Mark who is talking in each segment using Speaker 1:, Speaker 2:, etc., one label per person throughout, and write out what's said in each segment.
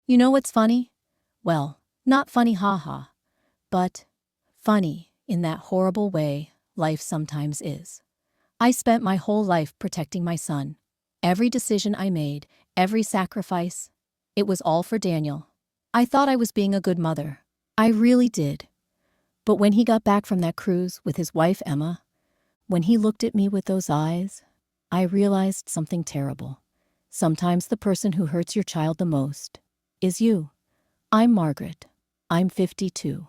Speaker 1: You know what's funny? Well, not funny haha, but funny in that horrible way life sometimes is. I spent my whole life protecting my son. Every decision I made, every sacrifice, it was all for Daniel. I thought I was being a good mother. I really did. But when he got back from that cruise with his wife Emma, when he looked at me with those eyes, I realized something terrible. Sometimes the person who hurts your child the most is you. I'm Margaret. I'm 52.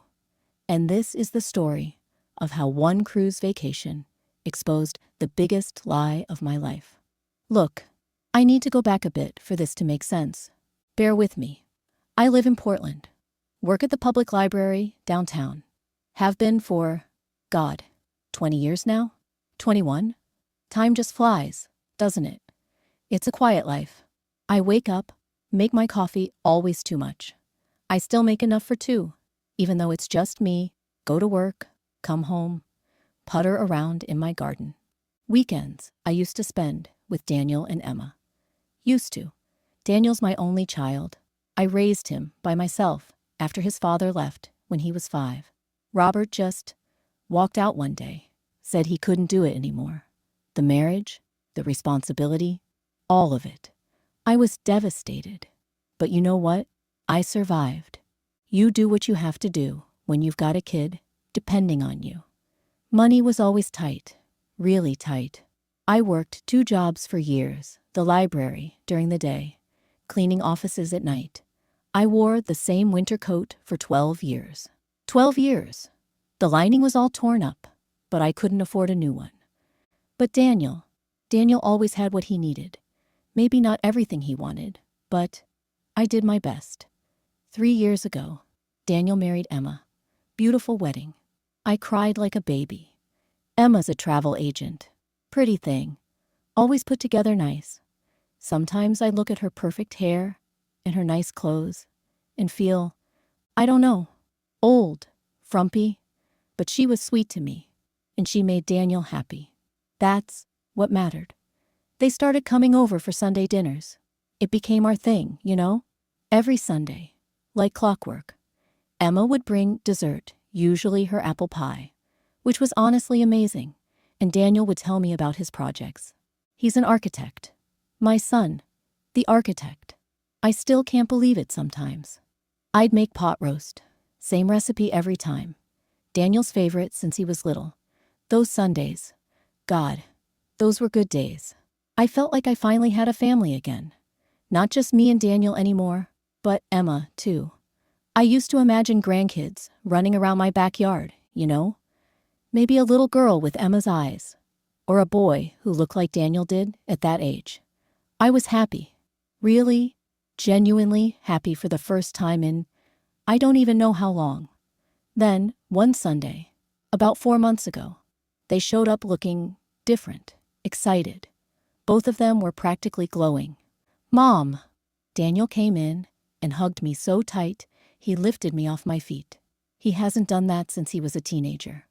Speaker 1: And this is the story of how one cruise vacation exposed the biggest lie of my life. Look, I need to go back a bit for this to make sense. Bear with me. I live in Portland, work at the public library downtown. Have been for, God, 20 years now? 21? Time just flies, doesn't it? It's a quiet life. I wake up, make my coffee always too much. I still make enough for two, even though it's just me, go to work, come home, putter around in my garden. Weekends I used to spend with Daniel and Emma. Used to. Daniel's my only child. I raised him by myself after his father left when he was 5. Robert just walked out one day, said he couldn't do it anymore. The marriage, the responsibility, all of it. I was devastated. But you know what? I survived. You do what you have to do when you've got a kid depending on you. Money was always tight, really tight. I worked 2 jobs for years, the library during the day, cleaning offices at night. I wore the same winter coat for 12 years. 12 years. The lining was all torn up, but I couldn't afford a new one. But Daniel always had what he needed. Maybe not everything he wanted, but I did my best. 3 years ago, Daniel married Emma. Beautiful wedding. I cried like a baby. Emma's a travel agent. Pretty thing. Always put together nice. Sometimes I look at her perfect hair and her nice clothes and feel, I don't know, old, frumpy, but she was sweet to me, and she made Daniel happy. That's what mattered. They started coming over for Sunday dinners. It became our thing, you know? Every Sunday, like clockwork. Emma would bring dessert, usually her apple pie, which was honestly amazing, and Daniel would tell me about his projects. He's an architect. My son, the architect. I still can't believe it sometimes. I'd make pot roast. Same recipe every time. Daniel's favorite since he was little. Those Sundays. God, those were good days. I felt like I finally had a family again. Not just me and Daniel anymore, but Emma, too. I used to imagine grandkids running around my backyard, you know? Maybe a little girl with Emma's eyes, or a boy who looked like Daniel did at that age. I was happy. Really, genuinely happy for the first time in, I don't even know how long. Then, one Sunday, about 4 months ago, they showed up looking different, excited. Both of them were practically glowing. Mom! Daniel came in and hugged me so tight he lifted me off my feet. He hasn't done that since he was a teenager.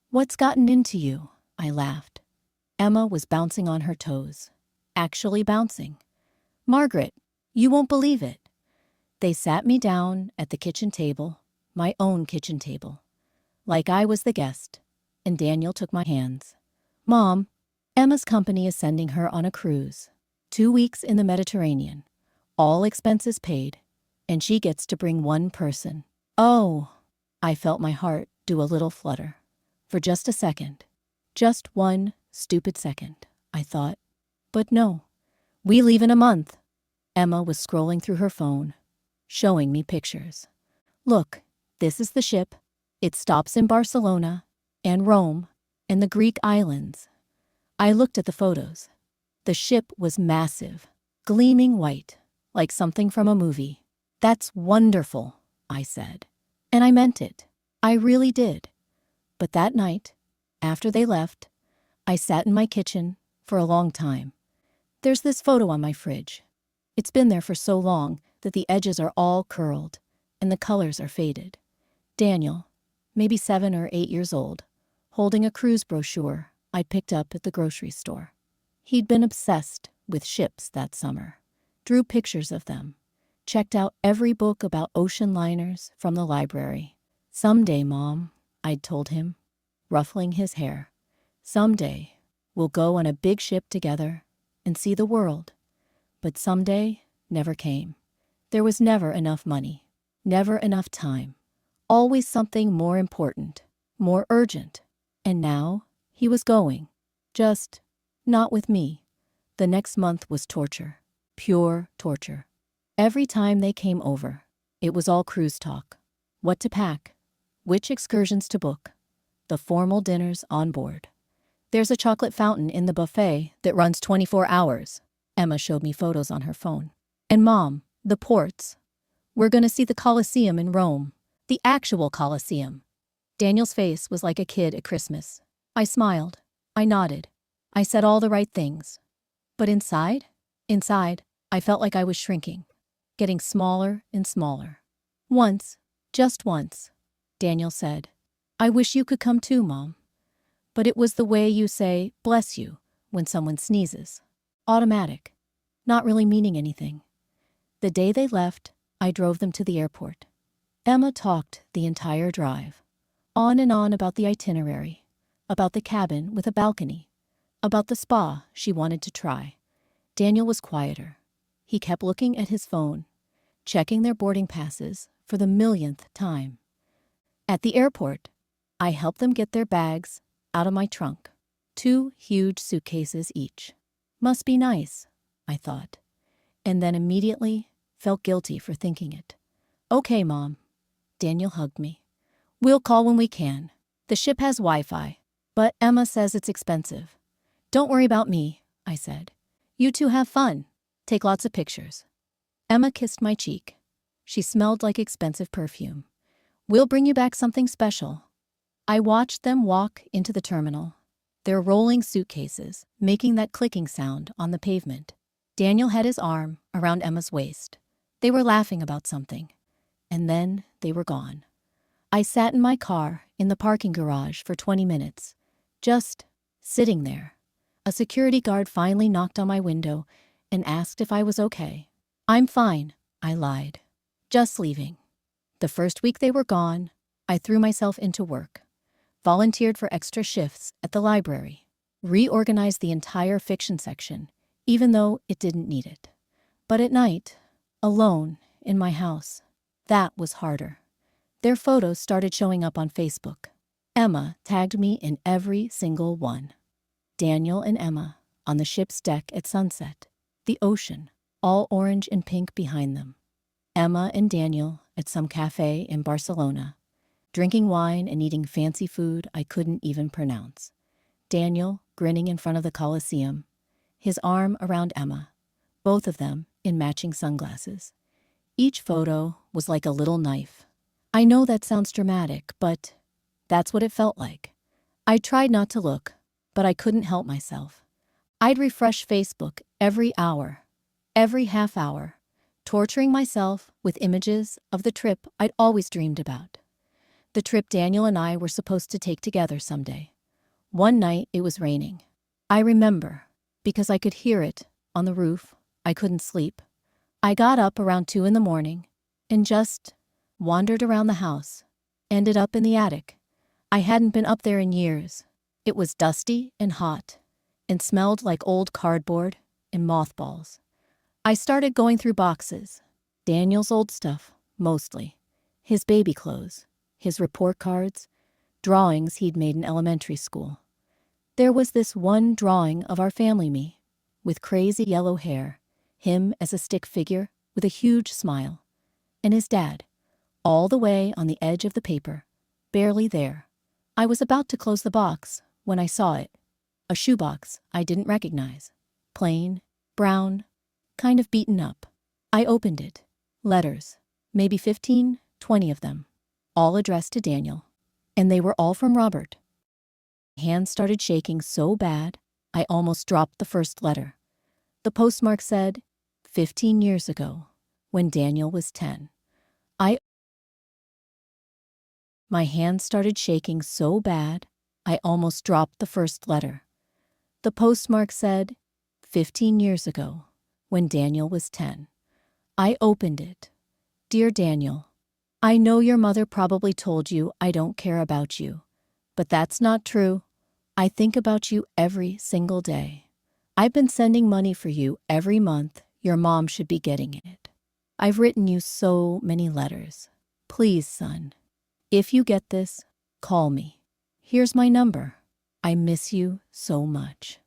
Speaker 1: What's gotten into you? I laughed. Emma was bouncing on her toes. Actually bouncing. Margaret, you won't believe it. They sat me down at the kitchen table, my own kitchen table, like I was the guest, and Daniel took my hands. Mom, Emma's company is sending her on a cruise. 2 weeks in the Mediterranean, all expenses paid, and she gets to bring one person. Oh, I felt my heart do a little flutter. For just a second, just one stupid second, I thought. But no, we leave in a month. Emma was scrolling through her phone, showing me pictures. Look, this is the ship. It stops in Barcelona and Rome and the Greek islands. I looked at the photos. The ship was massive, gleaming white, like something from a movie. That's wonderful, I said. And I meant it. I really did. But that night, after they left, I sat in my kitchen for a long time. There's this photo on my fridge. It's been there for so long that the edges are all curled and the colors are faded. Daniel, maybe 7 or 8 years old, holding a cruise brochure I'd picked up at the grocery store. He'd been obsessed with ships that summer, drew pictures of them, checked out every book about ocean liners from the library. Someday, Mom, I'd told him, ruffling his hair. Someday, we'll go on a big ship together and see the world. But someday never came. There was never enough money, never enough time. Always something more important, more urgent. And now he was going. Just not with me. The next month was torture. Pure torture. Every time they came over, it was all cruise talk. What to pack, which excursions to book, the formal dinners on board. There's a chocolate fountain in the buffet that runs 24 hours. Emma showed me photos on her phone. And Mom, the ports. We're going to see the Colosseum in Rome. The actual Colosseum. Daniel's face was like a kid at Christmas. I smiled. I nodded. I said all the right things. But inside, I felt like I was shrinking, getting smaller and smaller. Once, just once, Daniel said, I wish you could come too, Mom. But it was the way you say, bless you, when someone sneezes. Automatic. Not really meaning anything. The day they left, I drove them to the airport. Emma talked the entire drive. On and on about the itinerary, about the cabin with a balcony, about the spa she wanted to try. Daniel was quieter. He kept looking at his phone, checking their boarding passes for the millionth time. At the airport, I helped them get their bags out of my trunk, 2 huge suitcases each. Must be nice, I thought, and then immediately felt guilty for thinking it. Okay, Mom. Daniel hugged me. We'll call when we can. The ship has Wi-Fi, but Emma says it's expensive. Don't worry about me, I said. You two have fun. Take lots of pictures. Emma kissed my cheek. She smelled like expensive perfume. We'll bring you back something special. I watched them walk into the terminal, their rolling suitcases making that clicking sound on the pavement. Daniel had his arm around Emma's waist. They were laughing about something, and then they were gone. I sat in my car in the parking garage for 20 minutes, just sitting there. A security guard finally knocked on my window and asked if I was okay. I'm fine, I lied. Just leaving. The first week they were gone, I threw myself into work. Volunteered for extra shifts at the library. Reorganized the entire fiction section, even though it didn't need it. But at night, alone in my house, that was harder. Their photos started showing up on Facebook. Emma tagged me in every single one. Daniel and Emma on the ship's deck at sunset. The ocean, all orange and pink behind them. Emma and Daniel at some cafe in Barcelona, drinking wine and eating fancy food I couldn't even pronounce. Daniel grinning in front of the Colosseum, his arm around Emma, both of them in matching sunglasses. Each photo was like a little knife. I know that sounds dramatic, but that's what it felt like. I tried not to look, but I couldn't help myself. I'd refresh Facebook every hour, every half hour, torturing myself with images of the trip I'd always dreamed about. The trip Daniel and I were supposed to take together someday. One night it was raining. I remember, because I could hear it on the roof. I couldn't sleep. I got up around 2 a.m. and just wandered around the house. Ended up in the attic. I hadn't been up there in years. It was dusty and hot, and smelled like old cardboard and mothballs. I started going through boxes. Daniel's old stuff, mostly. His baby clothes, his report cards, drawings he'd made in elementary school. There was this one drawing of our family me, with crazy yellow hair, him as a stick figure with a huge smile, and his dad, all the way on the edge of the paper, barely there. I was about to close the box when I saw it. A shoebox I didn't recognize. Plain, brown, kind of beaten up. I opened it. Letters, maybe 15, 20 of them, all addressed to Daniel. And they were all from Robert. My hands started shaking so bad, I almost dropped the first letter. The postmark said, 15 years ago, when Daniel was 10. My hands started shaking so bad, I almost dropped the first letter. The postmark said, 15 years ago, when Daniel was 10. I opened it. Dear Daniel, I know your mother probably told you I don't care about you, but that's not true. I think about you every single day. I've been sending money for you every month. Your mom should be getting it. I've written you so many letters. Please, son, if you get this, call me. Here's my number. I miss you so much.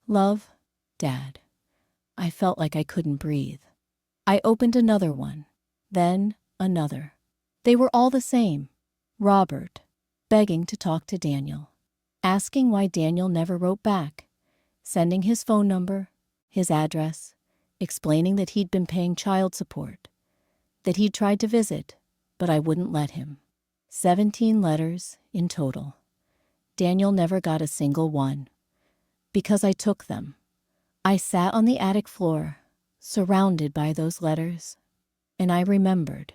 Speaker 1: Love, Dad. I felt like I couldn't breathe. I opened another one, then another. They were all the same. Robert, begging to talk to Daniel, asking why Daniel never wrote back, sending his phone number, his address, explaining that he'd been paying child support, that he'd tried to visit, but I wouldn't let him. 17 letters in total. Daniel never got a single one. Because I took them. I sat on the attic floor, surrounded by those letters, and I remembered.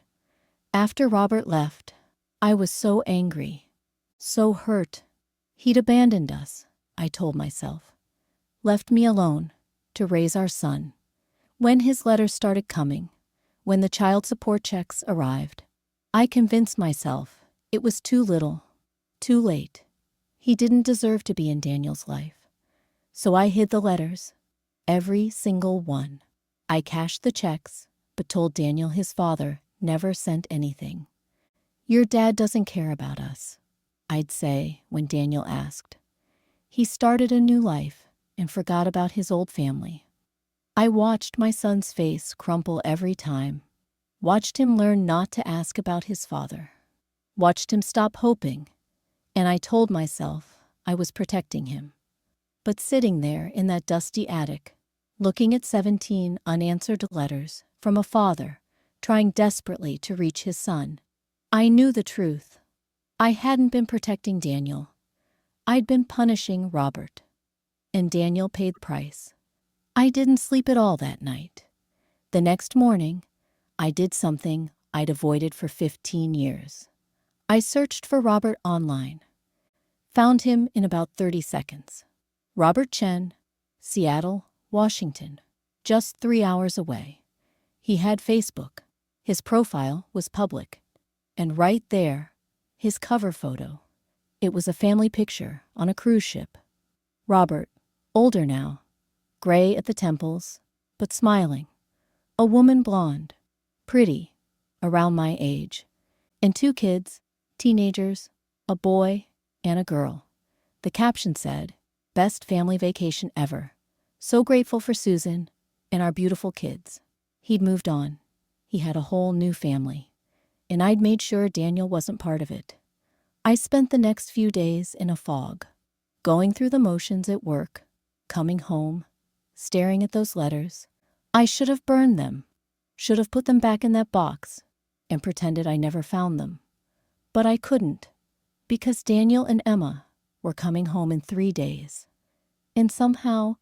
Speaker 1: After Robert left, I was so angry, so hurt. He'd abandoned us, I told myself. Left me alone to raise our son. When his letters started coming, when the child support checks arrived, I convinced myself it was too little, too late. He didn't deserve to be in Daniel's life. So I hid the letters, every single one. I cashed the checks, but told Daniel his father never sent anything. Your dad doesn't care about us, I'd say when Daniel asked. He started a new life and forgot about his old family. I watched my son's face crumple every time, watched him learn not to ask about his father, watched him stop hoping, and I told myself I was protecting him. But sitting there in that dusty attic, looking at 17 unanswered letters from a father trying desperately to reach his son, I knew the truth. I hadn't been protecting Daniel. I'd been punishing Robert. And Daniel paid the price. I didn't sleep at all that night. The next morning, I did something I'd avoided for 15 years. I searched for Robert online. Found him in about 30 seconds. Robert Chen, Seattle, Washington, just 3 hours away. He had Facebook. His profile was public. And right there, his cover photo. It was a family picture on a cruise ship. Robert, older now, gray at the temples, but smiling. A woman blonde, pretty, around my age. And 2 kids, teenagers, a boy and a girl. The caption said, "Best family vacation ever. So grateful for Susan and our beautiful kids." He'd moved on. He had a whole new family. And I'd made sure Daniel wasn't part of it. I spent the next few days in a fog, going through the motions at work, coming home, staring at those letters. I should have burned them, should have put them back in that box, and pretended I never found them. But I couldn't, because Daniel and Emma were coming home in 3 days. And somehow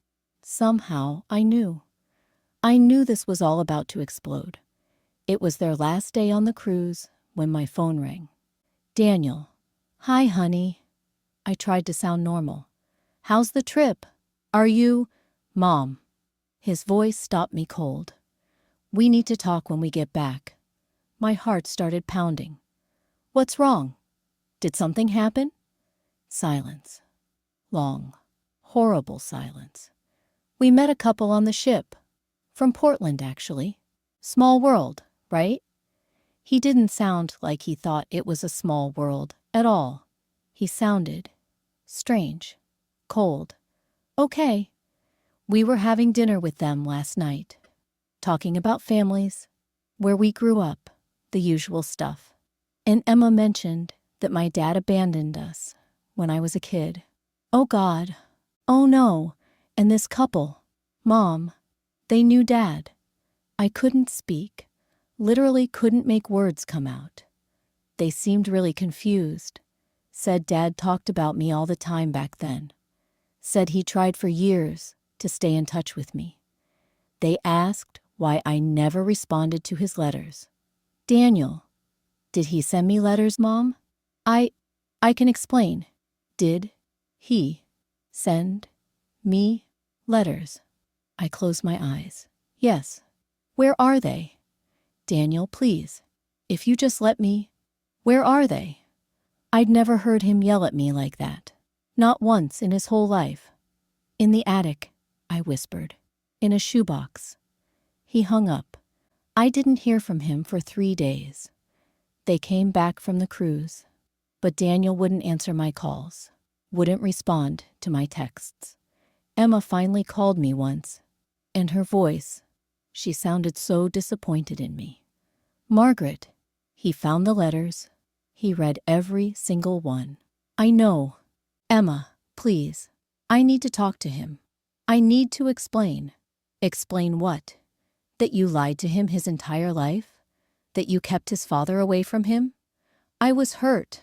Speaker 1: I knew. I knew this was all about to explode. It was their last day on the cruise when my phone rang. Daniel. Hi, honey. I tried to sound normal. How's the trip? Are you... Mom. His voice stopped me cold. We need to talk when we get back. My heart started pounding. What's wrong? Did something happen? Silence. Long, horrible silence. We met a couple on the ship. From Portland, actually. Small world, right? He didn't sound like he thought it was a small world at all. He sounded strange, cold. Okay. We were having dinner with them last night, talking about families, where we grew up, the usual stuff. And Emma mentioned that my dad abandoned us when I was a kid. Oh God. Oh no. And this couple, Mom, they knew Dad. I couldn't speak, literally couldn't make words come out. They seemed really confused. Said Dad talked about me all the time back then. Said he tried for years to stay in touch with me. They asked why I never responded to his letters. Daniel, did he send me letters, Mom? I can explain. Did he send me letters? I closed my eyes. Yes. Where are they? Daniel, please. If you just let me. Where are they? I'd never heard him yell at me like that. Not once in his whole life. In the attic, I whispered. In a shoebox. He hung up. I didn't hear from him for 3 days. They came back from the cruise. But Daniel wouldn't answer my calls. Wouldn't respond to my texts. Emma finally called me once. And her voice, she sounded so disappointed in me. Margaret, he found the letters. He read every single one. I know. Emma, please. I need to talk to him. I need to explain. Explain what? That you lied to him his entire life? That you kept his father away from him? I was hurt.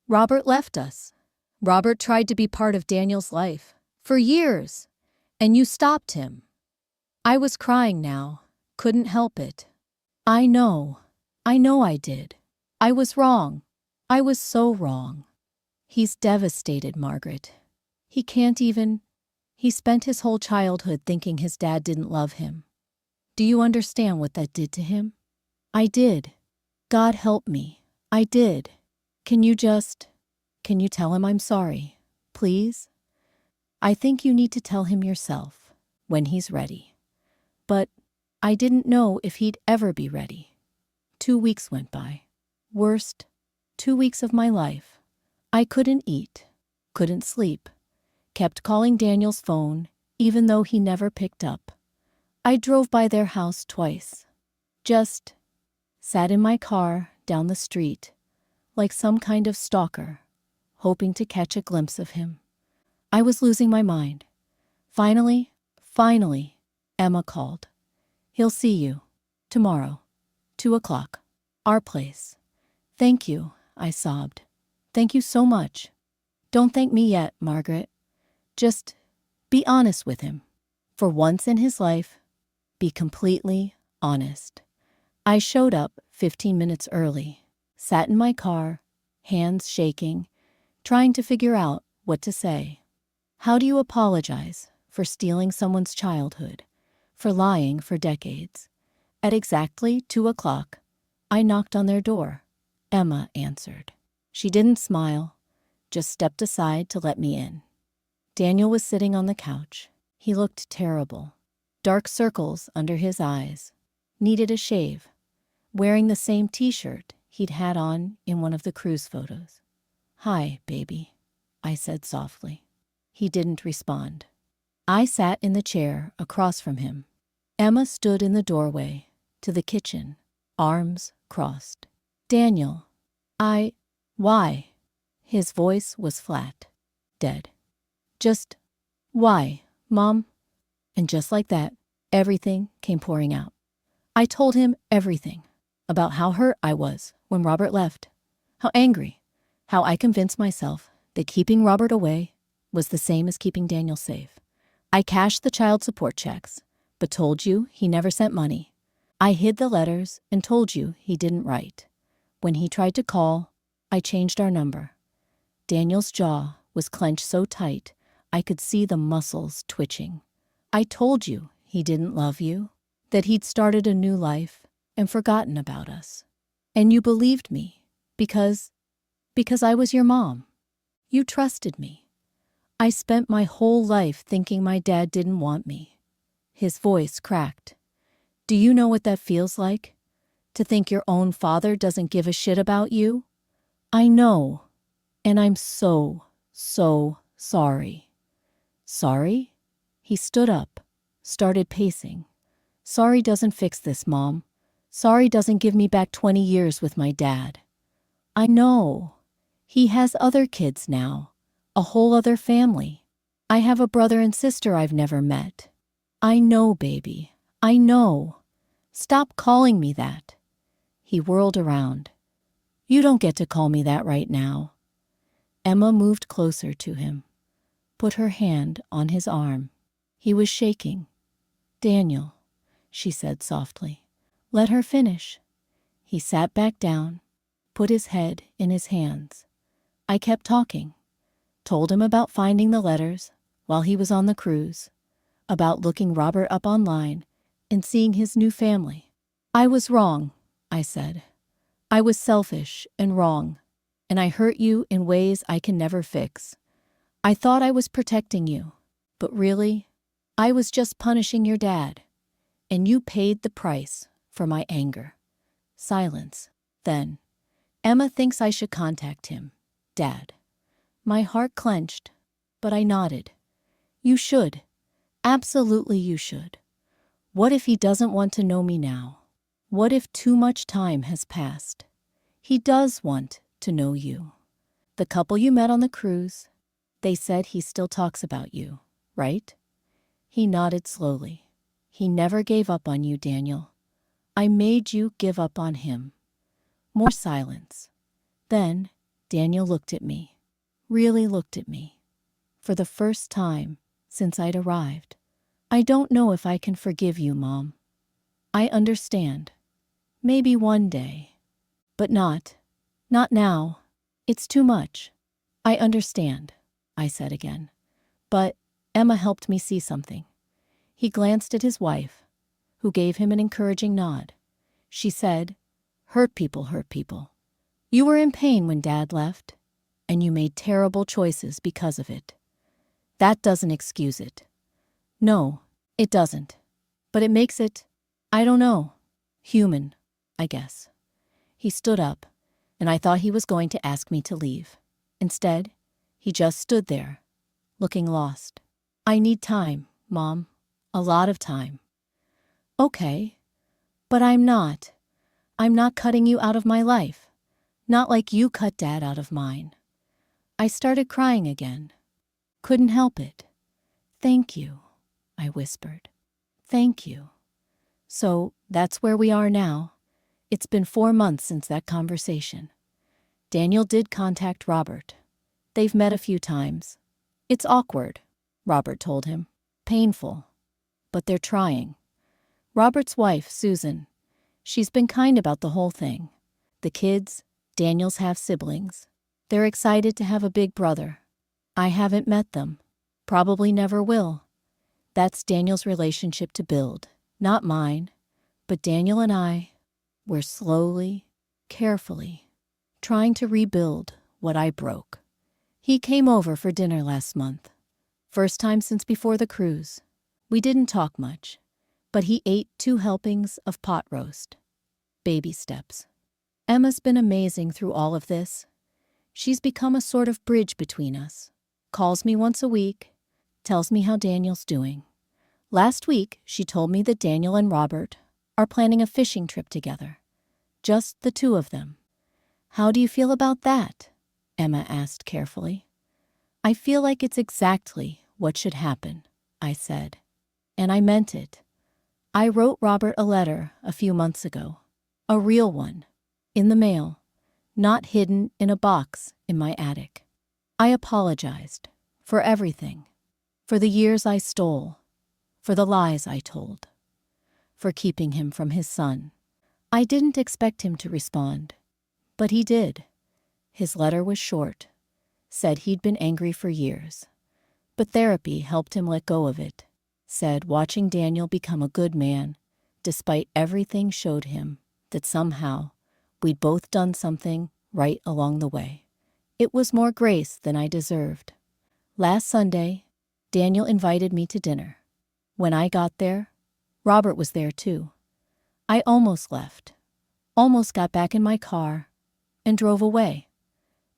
Speaker 1: Robert left us. Robert tried to be part of Daniel's life. For years. And you stopped him. I was crying now. Couldn't help it. I know. I did. I was wrong. I was so wrong. He's devastated, Margaret. He can't even. He spent his whole childhood thinking his dad didn't love him. Do you understand what that did to him? I did. God help me. I did. Can you tell him I'm sorry, please? I think you need to tell him yourself, when he's ready. But I didn't know if he'd ever be ready. 2 weeks went by. Worst 2 weeks of my life. I couldn't eat, couldn't sleep, kept calling Daniel's phone, even though he never picked up. I drove by their house twice. Just sat in my car down the street, like some kind of stalker, hoping to catch a glimpse of him. I was losing my mind. Finally, Emma called. He'll see you. Tomorrow. 2 o'clock. Our place. Thank you, I sobbed. Thank you so much. Don't thank me yet, Margaret. Just be honest with him. For once in his life, be completely honest. I showed up 15 minutes early, sat in my car, hands shaking, trying to figure out what to say. How do you apologize for stealing someone's childhood, for lying for decades? At exactly 2 o'clock, I knocked on their door. Emma answered. She didn't smile, just stepped aside to let me in. Daniel was sitting on the couch. He looked terrible. Dark circles under his eyes. Needed a shave. Wearing the same t-shirt he'd had on in one of the cruise photos. Hi, baby, I said softly. He didn't respond. I sat in the chair across from him. Emma stood in the doorway to the kitchen, arms crossed. Daniel, why? His voice was flat, dead. Just, why, Mom? And just like that, everything came pouring out. I told him everything about how hurt I was when Robert left, how angry, how I convinced myself that keeping Robert away was the same as keeping Daniel safe. I cashed the child support checks, but told you he never sent money. I hid the letters and told you he didn't write. When he tried to call, I changed our number. Daniel's jaw was clenched so tight I could see the muscles twitching. I told you he didn't love you, that he'd started a new life and forgotten about us. And you believed me because I was your mom. You trusted me. I spent my whole life thinking my dad didn't want me. His voice cracked. Do you know what that feels like? To think your own father doesn't give a shit about you? I know. And I'm so sorry. Sorry? He stood up, started pacing. Sorry doesn't fix this, Mom. Sorry doesn't give me back 20 years with my dad. I know. He has other kids now, a whole other family. I have a brother and sister I've never met. I know, baby. I know. Stop calling me that. He whirled around. You don't get to call me that right now. Emma moved closer to him, put her hand on his arm. He was shaking. Daniel, she said softly. Let her finish. He sat back down, put his head in his hands. I kept talking, told him about finding the letters while he was on the cruise, about looking Robert up online and seeing his new family. I was wrong. I said. I was selfish and wrong, and I hurt you in ways I can never fix. I thought I was protecting you, but really, I was just punishing your dad, and you paid the price for my anger. Silence. Then, Emma thinks I should contact him. Dad. My heart clenched, but I nodded. You should. Absolutely you should. What if he doesn't want to know me now? What if too much time has passed? He does want to know you. The couple you met on the cruise, they said he still talks about you, right? He nodded slowly. He never gave up on you, Daniel. I made you give up on him. More silence. Then Daniel looked at me, really looked at me, for the first time since I'd arrived. I don't know if I can forgive you, Mom. I understand. Maybe one day. But not now. It's too much. I understand, I said again. But Emma helped me see something. He glanced at his wife, who gave him an encouraging nod. She said, hurt people hurt people. You were in pain when Dad left, and you made terrible choices because of it. That doesn't excuse it. No, it doesn't. But it makes it, I don't know, human, I guess. He stood up, and I thought he was going to ask me to leave. Instead, he just stood there, looking lost. I need time, Mom. A lot of time. Okay, but I'm not. I'm not cutting you out of my life. Not like you cut Dad out of mine. I started crying again. Couldn't help it. Thank you, I whispered. Thank you. So that's where we are now. It's been 4 months since that conversation. Daniel did contact Robert. They've met a few times. It's awkward, Robert told him. Painful. But they're trying. Robert's wife, Susan, she's been kind about the whole thing. The kids, Daniel's half-siblings, they're excited to have a big brother. I haven't met them. Probably never will. That's Daniel's relationship to build, not mine. But Daniel and I, we're slowly, carefully, trying to rebuild what I broke. He came over for dinner last month. First time since before the cruise. We didn't talk much, but he ate 2 helpings of pot roast. Baby steps. Emma's been amazing through all of this. She's become a sort of bridge between us. Calls me once a week, tells me how Daniel's doing. Last week, she told me that Daniel and Robert are planning a fishing trip together. Just the 2 of them. How do you feel about that? Emma asked carefully. I feel like it's exactly what should happen, I said. And I meant it. I wrote Robert a letter a few months ago. A real one. In the mail. Not hidden in a box in my attic. I apologized for everything. For the years I stole. For the lies I told. For keeping him from his son. I didn't expect him to respond, but he did. His letter was short. Said he'd been angry for years. But therapy helped him let go of it. Said watching Daniel become a good man, despite everything, showed him that somehow we'd both done something right along the way. It was more grace than I deserved. Last Sunday, Daniel invited me to dinner. When I got there, Robert was there too. I almost left, almost got back in my car, and drove away.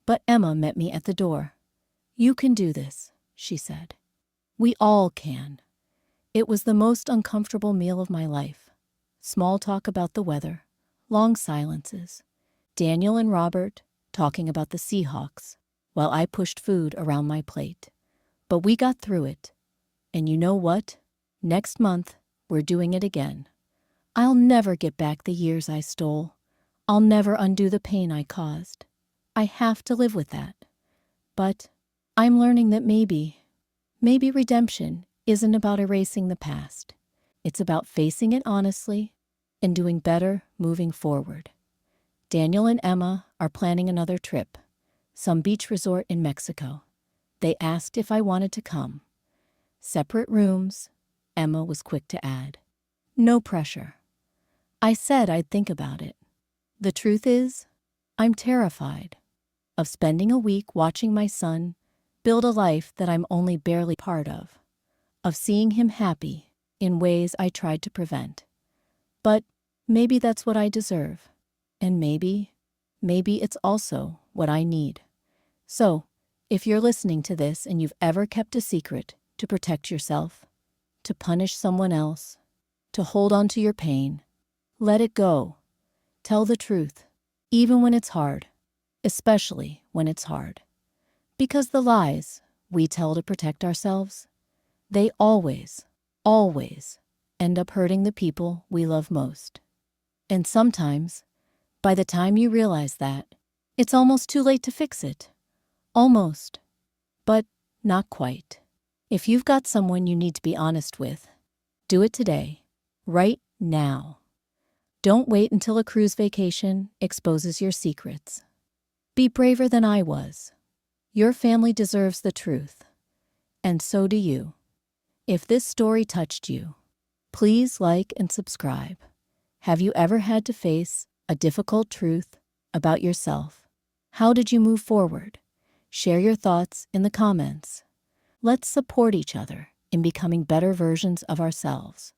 Speaker 1: But Emma met me at the door. You can do this, she said. We all can. It was the most uncomfortable meal of my life. Small talk about the weather, long silences. Daniel and Robert talking about the Seahawks, while I pushed food around my plate. But we got through it. And you know what? Next month, we're doing it again. I'll never get back the years I stole. I'll never undo the pain I caused. I have to live with that. But I'm learning that maybe redemption isn't about erasing the past. It's about facing it honestly and doing better moving forward. Daniel and Emma are planning another trip, some beach resort in Mexico. They asked if I wanted to come. Separate rooms, Emma was quick to add. No pressure. I said I'd think about it. The truth is, I'm terrified of spending a week watching my son build a life that I'm only barely part of seeing him happy in ways I tried to prevent. But maybe that's what I deserve. And maybe it's also what I need. So, if you're listening to this and you've ever kept a secret to protect yourself, to punish someone else, to hold on to your pain, let it go. Tell the truth, even when it's hard, especially when it's hard. Because the lies we tell to protect ourselves, they always end up hurting the people we love most. And sometimes, by the time you realize that, it's almost too late to fix it. Almost. But not quite. If you've got someone you need to be honest with, do it today, right now. Don't wait until a cruise vacation exposes your secrets. Be braver than I was. Your family deserves the truth, and so do you. If this story touched you, please like and subscribe. Have you ever had to face a difficult truth about yourself? How did you move forward? Share your thoughts in the comments. Let's support each other in becoming better versions of ourselves.